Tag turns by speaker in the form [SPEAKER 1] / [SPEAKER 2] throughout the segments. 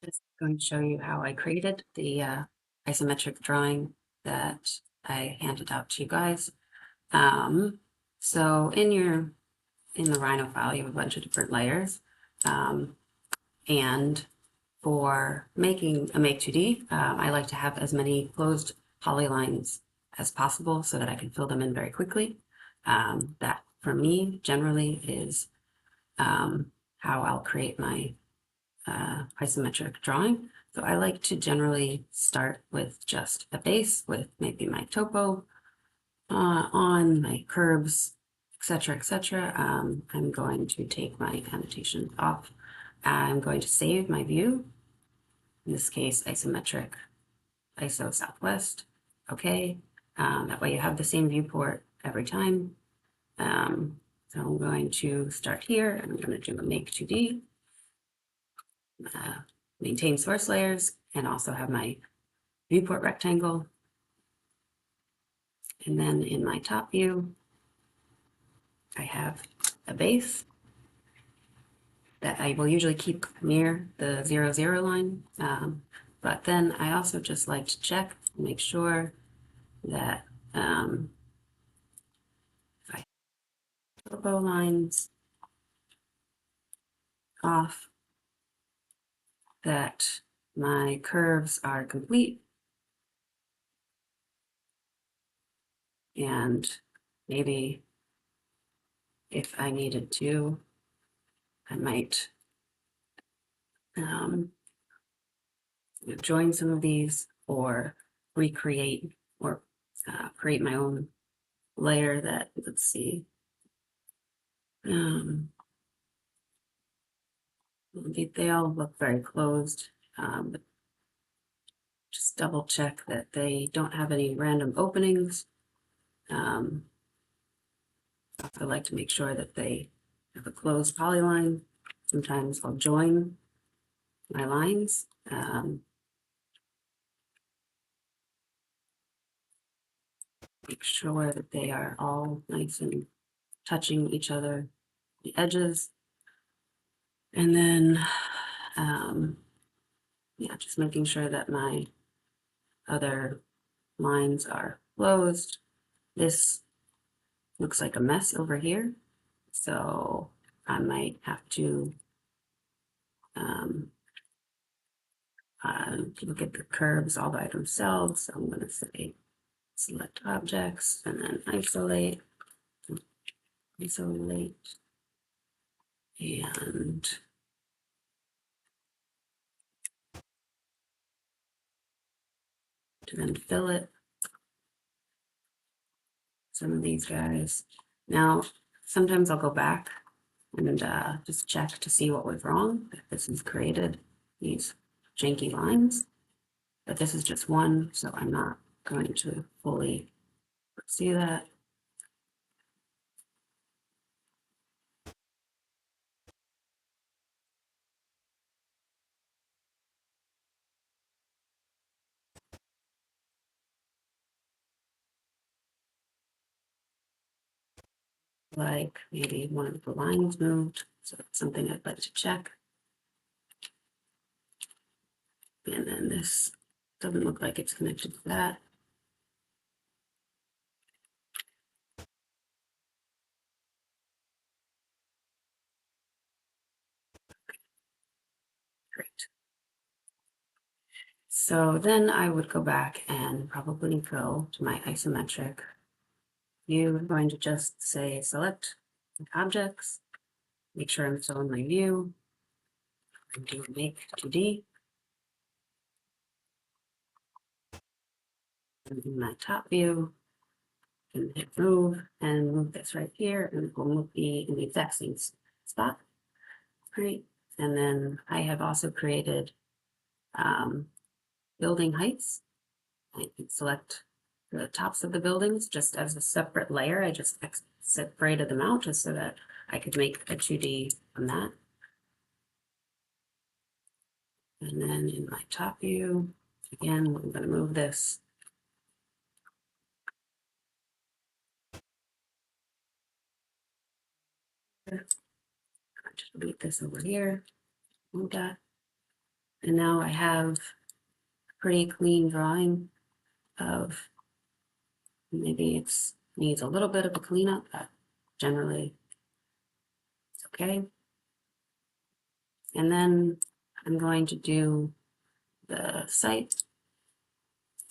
[SPEAKER 1] Just going to show you how I created the isometric drawing that I handed out to you guys. Um, so in the Rhino file, you have a bunch of different layers. And for making a Make2D, I like to have as many closed polylines as possible so that I can fill them in very quickly. That for me generally is how I'll create my isometric drawing. So I like to generally start with just a base with maybe my topo on, my curves, etc., etc. I'm going to take my annotations off. I'm going to save my view, in this case, isometric, ISO Southwest. Okay, that way you have the same viewport every time. So I'm going to start here, and I'm going to do a Make2D. Maintain source layers, and also have my viewport rectangle. And then in my top view, I have a base that I will usually keep near the 0, 0 line. But then I also just like to check, make sure that if I have topo lines off, that my curves are complete. And maybe if I needed to, I might join some of these or recreate or create my own layer that, let's see, they all look very closed, but just double check that they don't have any random openings. I like to make sure that they have a closed polyline. Sometimes I'll join my lines. Make sure that they are all nice and touching each other, the edges. And then, yeah, just making sure that my other lines are closed. This looks like a mess over here, so I might have to look at the curves all by themselves. So I'm going to say select objects and then isolate, and to then fill it. Some of these guys. Now, sometimes I'll go back and just check to see what was wrong. If this has created these janky lines, but this is just one, so I'm not going to fully see that. Like maybe one of the lines moved, so that's something I'd like to check. And then this doesn't look like it's connected to that. Great. So then I would go back and probably go to my isometric view. I'm going to just say select objects, make sure I'm still in my view, and do Make2D. And in my top view, I can hit move and move this right here, and it will be in the exact same spot. Great. And then I have also created building heights. I can select the tops of the buildings just as a separate layer. I just separated them out just so that I could make a 2D on that. And then in my top view, again, I'm going to move this. I'm going to delete this over here. Move that. And now I have a pretty clean drawing of, maybe it's needs a little bit of a cleanup, but generally it's okay. And then I'm going to do the site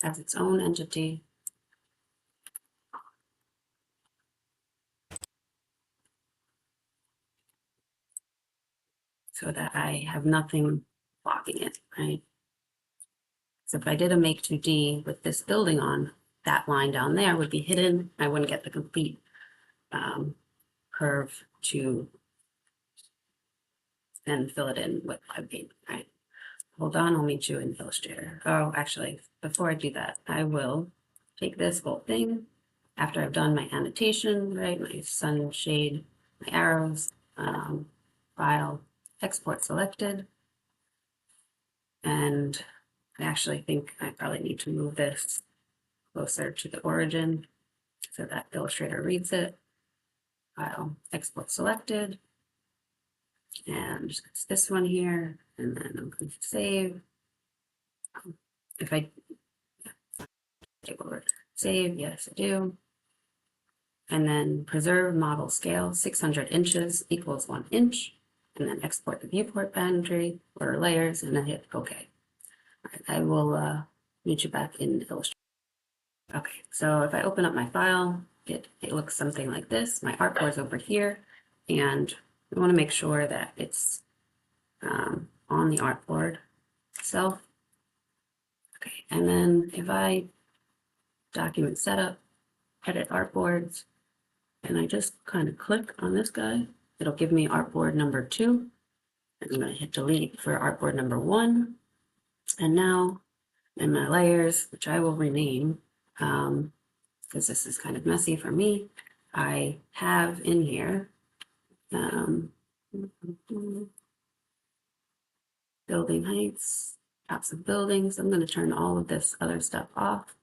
[SPEAKER 1] as its own entity. So that I have nothing blocking it, right? So if I did a make 2D with this building on, that line down there would be hidden. I wouldn't get the complete curve to then fill it in with web paint, right? Hold on, I'll meet you in Illustrator. Oh, actually, before I do that, I will take this whole thing after I've done my annotation, right? My sunshade, my arrows, file, export selected. And I actually think I probably need to move this closer to the origin so that Illustrator reads it. File, export selected. And it's this one here, and then I'm going to save. If I take over save, yes, I do. And then preserve model scale, 600 inches equals 1 inch. And then export the viewport boundary or layers, and then hit OK. All right, I will meet you back in Illustrator. Okay, so if I open up my file, it looks something like this. My artboard is over here, and we want to make sure that it's on the artboard itself. Okay, and then if I document setup, edit artboards, and I just kind of click on this guy, it'll give me artboard number 2. And I'm going to hit delete for artboard number 1. And now in my layers, which I will rename, because this is kind of messy for me, I have in here building heights, tops of buildings. I'm going to turn all of this other stuff off.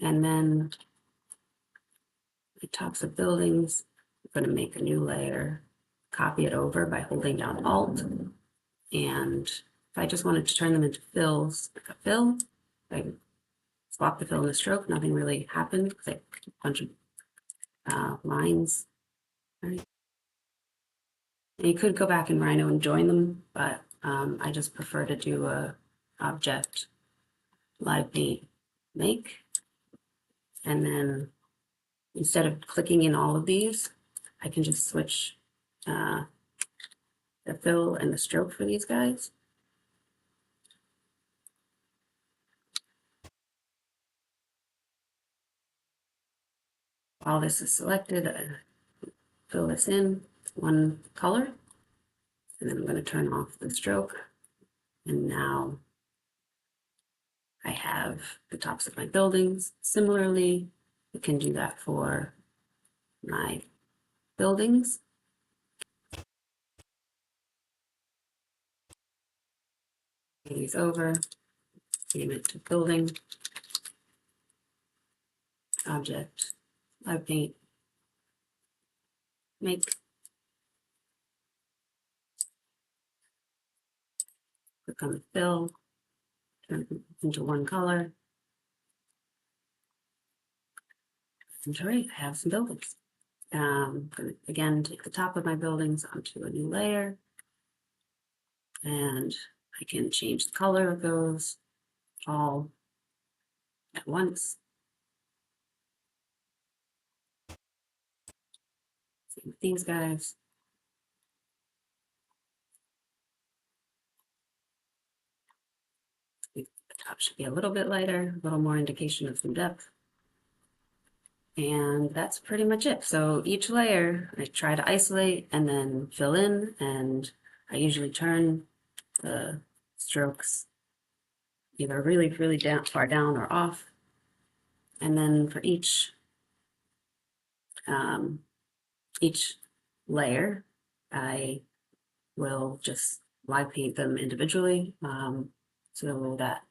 [SPEAKER 1] And then the tops of buildings, I'm going to make a new layer, copy it over by holding down Alt. And if I just wanted to turn them into fills, like a fill, I swap the fill and the stroke, nothing really happened because I a bunch of lines. Right? And you could go back in Rhino and join them, but I just prefer to do a object live paint make. And then instead of clicking in all of these, I can just switch the fill and the stroke for these guys. All this is selected, fill this in one color, and then I'm going to turn off the stroke. And now I have the tops of my buildings. Similarly, we can do that for my buildings. These over, name it to building, object, live paint, make, click on the fill, turn it into one color, and all right, I have some buildings. I'm going to again take the top of my buildings onto a new layer, and I can change the color of those all at once. Same with these guys. The top should be a little bit lighter, a little more indication of some depth. And that's pretty much it. So each layer I try to isolate and then fill in, and I usually turn the strokes either really down, far down or off. And then for each layer, I will just live paint them individually so that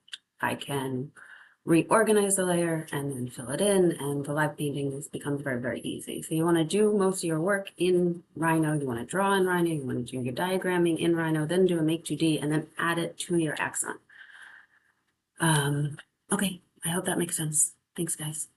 [SPEAKER 1] I can reorganize the layer and then fill it in, and the live painting becomes very, very easy. So you want to do most of your work in Rhino, you want to draw in Rhino, you want to do your diagramming in Rhino, then do a Make 2D, and then add it to your Axon. Okay, I hope that makes sense. Thanks, guys.